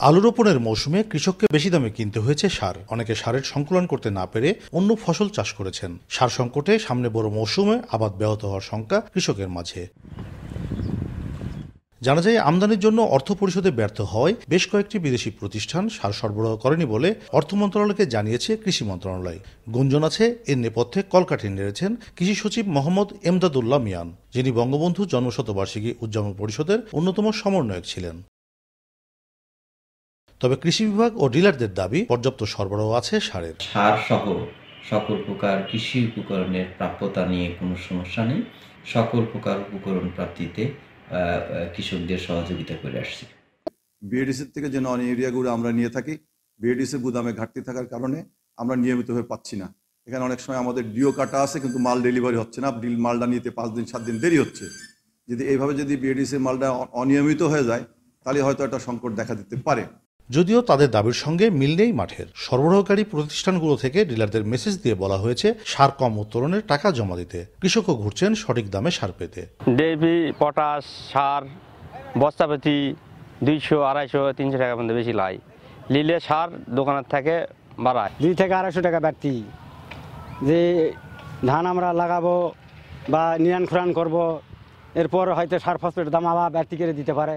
আলু রোপণের মৌসুমে কৃষককে বেশি দামে কিনতে হয়েছে সার। অনেকে সারের সংকুলন করতে না পেরে অন্য ফসল চাষ করেছেন। সার সংকটে সামনে বড় মৌসুমে আবাদ ব্যাহত হওয়ার শঙ্কা কৃষকের মাঝে। জানা যায়, আমদানির জন্য অর্থ পরিশোধে ব্যর্থ হওয়ায় বেশ কয়েকটি বিদেশি প্রতিষ্ঠান সার সরবরাহ করেনি বলে অর্থ মন্ত্রণালয়কে জানিয়েছে কৃষি মন্ত্রণালয়। গুঞ্জন আছে, এর নেপথ্যে কলকাঠি নেড়েছেন কৃষি সচিব মোহাম্মদ এমদাদুল্লাহ মিয়ান, যিনি বঙ্গবন্ধু জন্মশতবার্ষিকী উদযাপন পরিষদের অন্যতম সমন্বয়ক ছিলেন। তবে কৃষি বিভাগ ও ডিলারদের দাবি, পর্যাপ্ত সরবরাহ আছে সারের। সার সহ সকল প্রকার কৃষি উপকরণের প্রাপ্যতা নিয়ে কোনো সমস্যা নেই। সকল প্রকার উপকরণ প্রাপ্তিতে কৃষকদের সহযোগিতা করে আসছে। বিএডিসির থেকে যে নন এরিয়াগুলো আমরা নিয়ে থাকি, বিএডিসির গুদামে ঘাটতি থাকার কারণে আমরা নিয়মিতভাবে পাচ্ছি না। এখানে অনেক সময় আমাদের ডিও কাটা আছে, কিন্তু মাল ডেলিভারি হচ্ছে না। মালটা নিতে 5 দিন 7 দিন দেরি হচ্ছে। যদি এইভাবে যদি বিএডিসির মালটা অনিয়মিত হয়ে যায়, তাহলে হয়তো একটা সংকট দেখা দিতে পারে। যদিও তাদের দাবির সঙ্গে মিল নেই মাঠের। সরবরাহকারী প্রতিষ্ঠানগুলো থেকে ডিলারদের মেসেজ দিয়ে বলা হয়েছে সার কম উত্তোলনের টাকা জমা দিতে। কৃষকও ঘুরছেন সঠিক দামে সার পেতে। ডিএপি, পটাশ, সার বস্তাপতি 200, 250, 300 টাকার মধ্যে বেশি লাই লিলে সার দোকানের থেকে বাড়ায় 200 থেকে 250 টাকা বাড়তি। যে ধান আমরা লাগাবো বা নিরান খুরান করবো, এরপর হয়তো সার ফসফেটের দাম আবার বাড়তি করে দিতে পারে।